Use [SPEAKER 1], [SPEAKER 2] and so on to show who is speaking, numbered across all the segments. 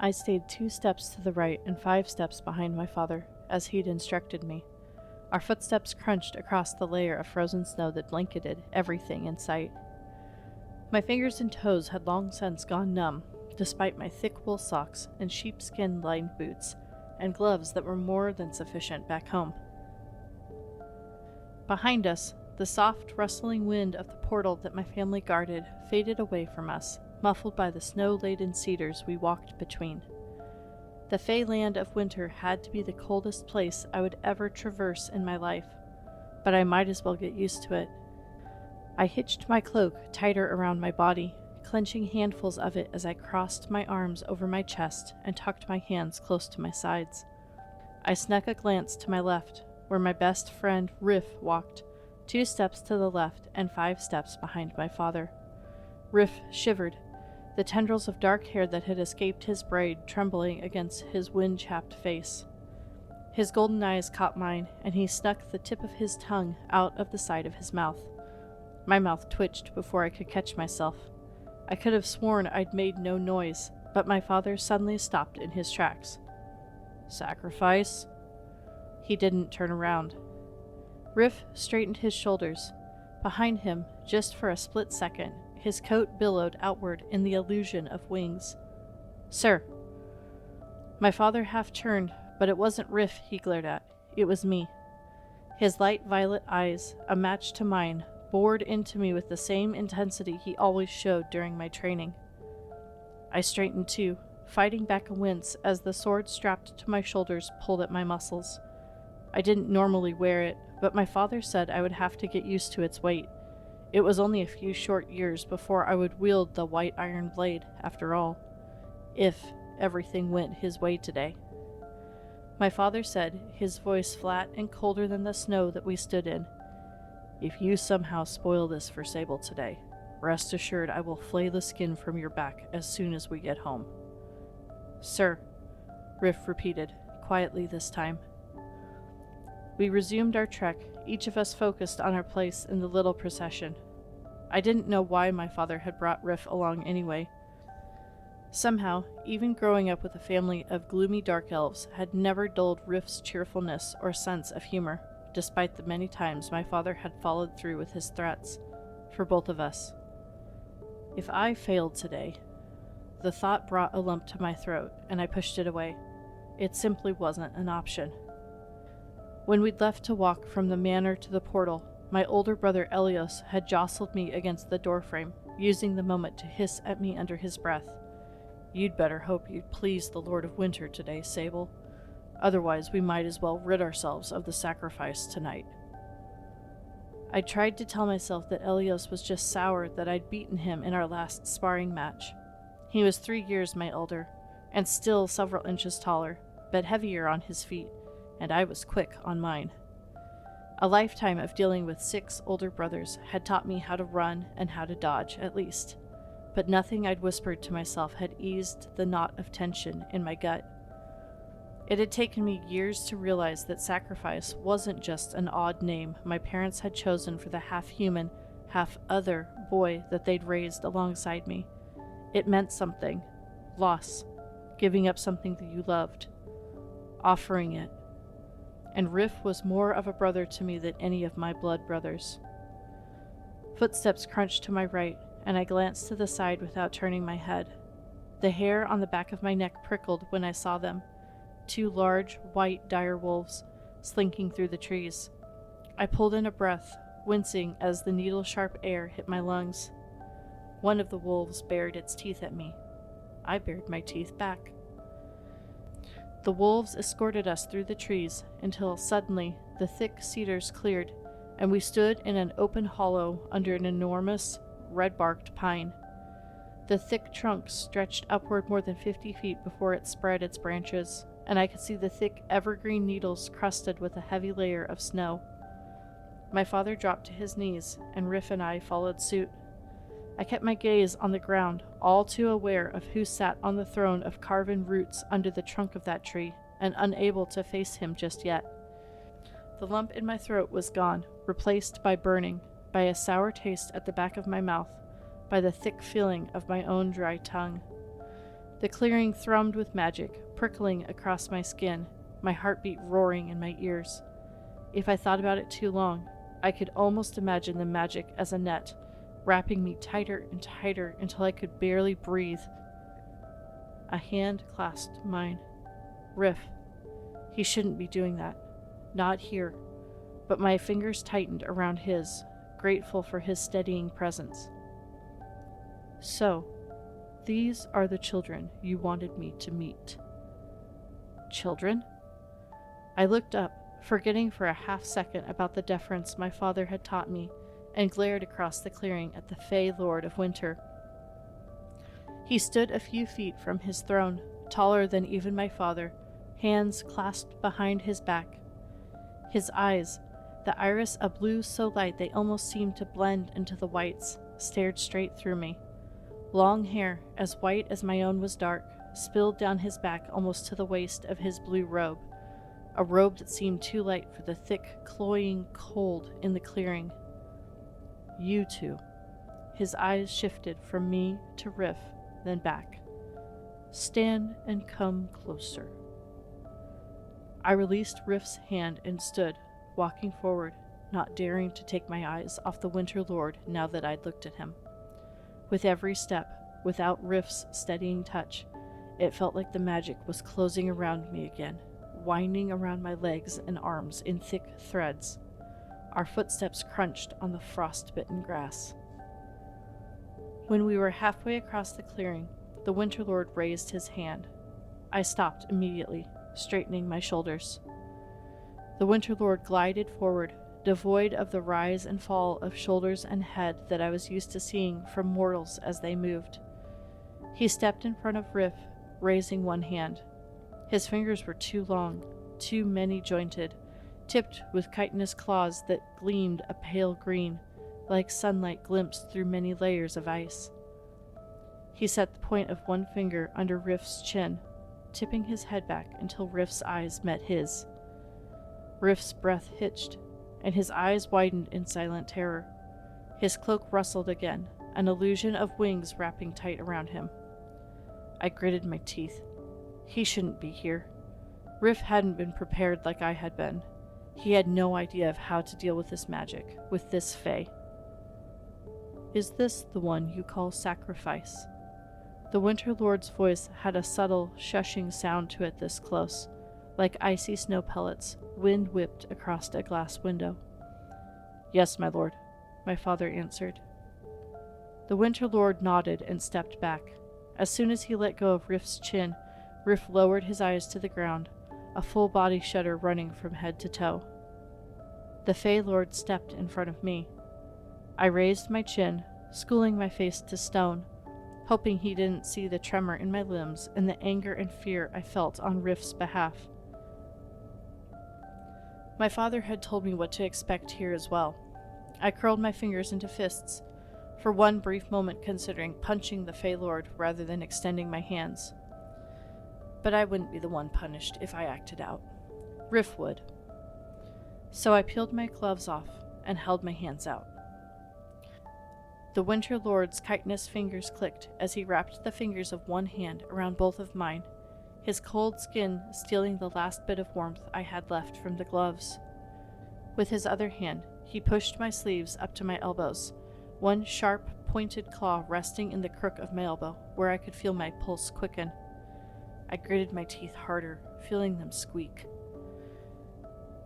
[SPEAKER 1] I stayed 2 steps to the right and 5 steps behind my father, as he'd instructed me. Our footsteps crunched across the layer of frozen snow that blanketed everything in sight. My fingers and toes had long since gone numb, despite my thick wool socks and sheepskin-lined boots, and gloves that were more than sufficient back home. Behind us, the soft, rustling wind of the portal that my family guarded faded away from us, muffled by the snow-laden cedars we walked between. The fey land of winter had to be the coldest place I would ever traverse in my life, but I might as well get used to it. I hitched my cloak tighter around my body, clenching handfuls of it as I crossed my arms over my chest and tucked my hands close to my sides. I snuck a glance to my left, where my best friend Rif walked, 2 steps to the left and 5 steps behind my father. Rif shivered, the tendrils of dark hair that had escaped his braid trembling against his wind-chapped face. His golden eyes caught mine, and he snuck the tip of his tongue out of the side of his mouth. My mouth twitched before I could catch myself. I could have sworn I'd made no noise, but my father suddenly stopped in his tracks. "Sacrifice?" He didn't turn around. Rif straightened his shoulders. Behind him, just for a split second, his coat billowed outward in the illusion of wings. "Sir." My father half turned, but it wasn't Rif he glared at. It was me. His light violet eyes, a match to mine, bored into me with the same intensity he always showed during my training. I straightened too, fighting back a wince as the sword strapped to my shoulders pulled at my muscles. I didn't normally wear it, but my father said I would have to get used to its weight. It was only a few short years before I would wield the white iron blade, after all, if everything went his way today. My father said, his voice flat and colder than the snow that we stood in, "If you somehow spoil this for Sable today, rest assured I will flay the skin from your back as soon as we get home." "Sir," Rif repeated, quietly this time. We resumed our trek, each of us focused on our place in the little procession. I didn't know why my father had brought Rif along anyway. Somehow, even growing up with a family of gloomy dark elves had never dulled Rif's cheerfulness or sense of humor, despite the many times my father had followed through with his threats, for both of us. If I failed today, the thought brought a lump to my throat, and I pushed it away. It simply wasn't an option. When we'd left to walk from the manor to the portal, my older brother Elios had jostled me against the doorframe, using the moment to hiss at me under his breath. "You'd better hope you'd please the Lord of Winter today, Sable. Otherwise we might as well rid ourselves of the sacrifice tonight." I tried to tell myself that Elios was just sour that I'd beaten him in our last sparring match. He was 3 years my elder, and still several inches taller, but heavier on his feet, and I was quick on mine. A lifetime of dealing with 6 older brothers had taught me how to run and how to dodge, at least, but nothing I'd whispered to myself had eased the knot of tension in my gut. It had taken me years to realize that sacrifice wasn't just an odd name my parents had chosen for the half-human, half-other boy that they'd raised alongside me. It meant something. Loss. Giving up something that you loved. Offering it. And Rif was more of a brother to me than any of my blood brothers. Footsteps crunched to my right, and I glanced to the side without turning my head. The hair on the back of my neck prickled when I saw them. 2 large, white dire wolves, slinking through the trees. I pulled in a breath, wincing as the needle-sharp air hit my lungs. One of the wolves bared its teeth at me. I bared my teeth back. The wolves escorted us through the trees until suddenly the thick cedars cleared, and we stood in an open hollow under an enormous, red-barked pine. The thick trunk stretched upward more than 50 feet before it spread its branches, and I could see the thick evergreen needles crusted with a heavy layer of snow. My father dropped to his knees, and Rif and I followed suit. I kept my gaze on the ground, all too aware of who sat on the throne of carven roots under the trunk of that tree, and unable to face him just yet. The lump in my throat was gone, replaced by burning, by a sour taste at the back of my mouth, by the thick feeling of my own dry tongue. The clearing thrummed with magic, prickling across my skin, my heartbeat roaring in my ears. If I thought about it too long, I could almost imagine the magic as a net, wrapping me tighter and tighter until I could barely breathe. A hand clasped mine. Rif. He shouldn't be doing that. Not here. But my fingers tightened around his, grateful for his steadying presence. So, these are the children you wanted me to meet. Children? I looked up, forgetting for a half-second about the deference my father had taught me, and glared across the clearing at the Fey Lord of Winter. He stood a few feet from his throne, taller than even my father, hands clasped behind his back. His eyes, the iris a blue so light they almost seemed to blend into the whites, stared straight through me. Long hair, as white as my own was dark, spilled down his back almost to the waist of his blue robe, a robe that seemed too light for the thick, cloying cold in the clearing. You two. His eyes shifted from me to Rif, then back. Stand and come closer. I released Rif's hand and stood, walking forward, not daring to take my eyes off the Winter Lord now that I'd looked at him. With every step, without Rif's steadying touch, it felt like the magic was closing around me again, winding around my legs and arms in thick threads. Our footsteps crunched on the frost-bitten grass. When we were halfway across the clearing, the Winter Lord raised his hand. I stopped immediately, straightening my shoulders. The Winter Lord glided forward, devoid of the rise and fall of shoulders and head that I was used to seeing from mortals as they moved. He stepped in front of Rif, raising one hand. His fingers were too long, too many-jointed, tipped with chitinous claws that gleamed a pale green, like sunlight glimpsed through many layers of ice. He set the point of one finger under Rif's chin, tipping his head back until Rif's eyes met his. Rif's breath hitched, and his eyes widened in silent terror. His cloak rustled again, an illusion of wings wrapping tight around him. I gritted my teeth. He shouldn't be here. Rif hadn't been prepared like I had been. He had no idea of how to deal with this magic, with this Fae. Is this the one you call sacrifice? The Winter Lord's voice had a subtle, shushing sound to it this close, like icy snow pellets, wind whipped across a glass window. Yes, my lord, my father answered. The Winter Lord nodded and stepped back. As soon as he let go of Rif's chin, Rif lowered his eyes to the ground, a full body shudder running from head to toe. The Fey Lord stepped in front of me. I raised my chin, schooling my face to stone, hoping he didn't see the tremor in my limbs and the anger and fear I felt on Rif's behalf. My father had told me what to expect here as well. I curled my fingers into fists, for one brief moment considering punching the Fey Lord rather than extending my hands. But I wouldn't be the one punished if I acted out. Rif would. So I peeled my gloves off and held my hands out. The Winter Lord's chitinous fingers clicked as he wrapped the fingers of one hand around both of mine, his cold skin stealing the last bit of warmth I had left from the gloves. With his other hand, he pushed my sleeves up to my elbows, one sharp, pointed claw resting in the crook of my elbow, where I could feel my pulse quicken. I gritted my teeth harder, feeling them squeak.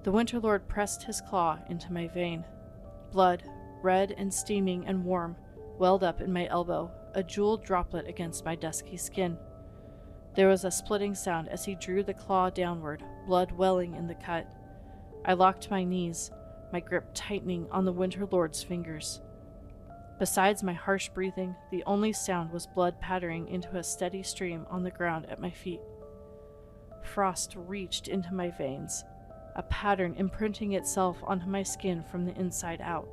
[SPEAKER 1] The Winter Lord pressed his claw into my vein. Blood, red and steaming and warm, welled up in my elbow, a jeweled droplet against my dusky skin. There was a splitting sound as he drew the claw downward, blood welling in the cut. I locked my knees, my grip tightening on the Winter Lord's fingers. Besides my harsh breathing, the only sound was blood pattering into a steady stream on the ground at my feet. Frost reached into my veins, a pattern imprinting itself onto my skin from the inside out.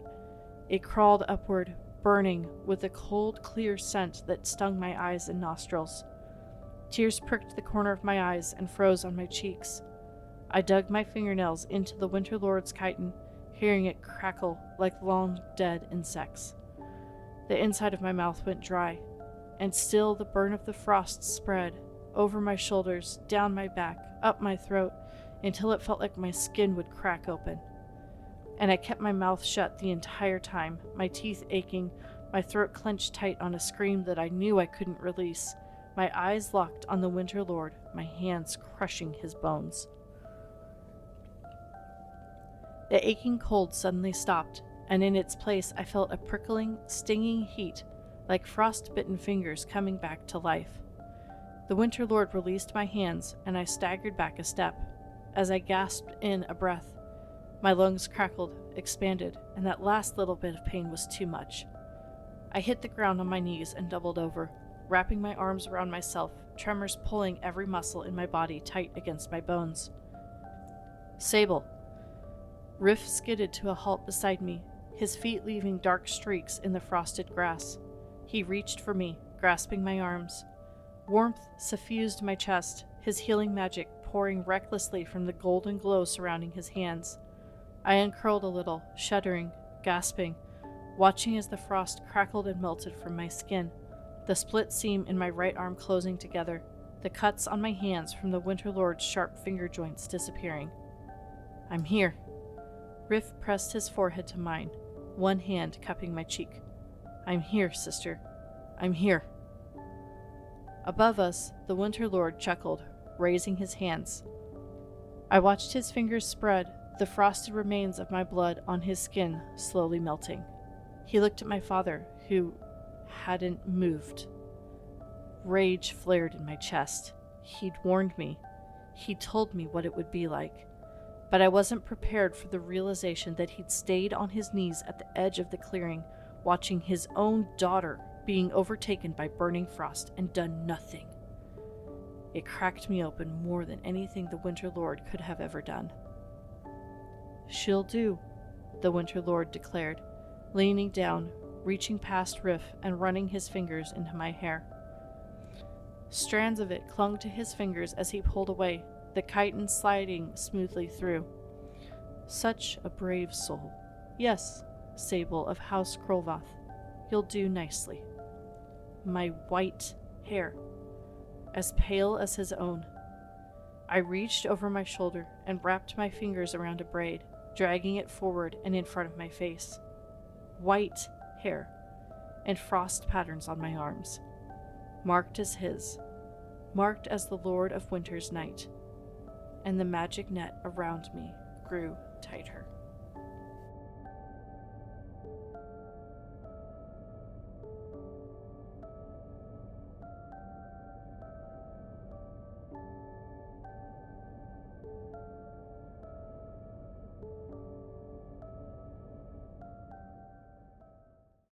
[SPEAKER 1] It crawled upward, burning, with a cold, clear scent that stung my eyes and nostrils. Tears pricked the corner of my eyes and froze on my cheeks. I dug my fingernails into the Winter Lord's chitin, hearing it crackle like long-dead insects. The inside of my mouth went dry, and still the burn of the frost spread over my shoulders, down my back, up my throat, until it felt like my skin would crack open. And I kept my mouth shut the entire time, my teeth aching, my throat clenched tight on a scream that I knew I couldn't release, my eyes locked on the Winter Lord, my hands crushing his bones. The aching cold suddenly stopped, and in its place I felt a prickling, stinging heat, like frost-bitten fingers coming back to life. The Winter Lord released my hands, and I staggered back a step. As I gasped in a breath, my lungs crackled, expanded, and that last little bit of pain was too much. I hit the ground on my knees and doubled over, wrapping my arms around myself, tremors pulling every muscle in my body tight against my bones. Sable. Rif skidded to a halt beside me, his feet leaving dark streaks in the frosted grass. He reached for me, grasping my arms. Warmth suffused my chest, his healing magic pouring recklessly from the golden glow surrounding his hands. I uncurled a little, shuddering, gasping, watching as the frost crackled and melted from my skin, the split seam in my right arm closing together, the cuts on my hands from the Winter Lord's sharp finger joints disappearing. I'm here. Rif pressed his forehead to mine, one hand cupping my cheek. I'm here, sister. I'm here. Above us, the Winter Lord chuckled, raising his hands. I watched his fingers spread, the frosted remains of my blood on his skin slowly melting. He looked at my father, who hadn't moved. Rage flared in my chest. He'd warned me. He'd told me what it would be like. But I wasn't prepared for the realization that he'd stayed on his knees at the edge of the clearing, watching his own daughter being overtaken by burning frost and done nothing. It cracked me open more than anything the Winter Lord could have ever done. She'll do, the Winter Lord declared, leaning down, reaching past Rif and running his fingers into my hair. Strands of it clung to his fingers as he pulled away, the chitin sliding smoothly through. Such a brave soul. Yes, Sable of House Krolvath, you'll do nicely. My white hair, as pale as his own. I reached over my shoulder and wrapped my fingers around a braid, dragging it forward and in front of my face. White hair, and frost patterns on my arms, marked as his, marked as the Lord of Winter's night, and the magic net around me grew tighter.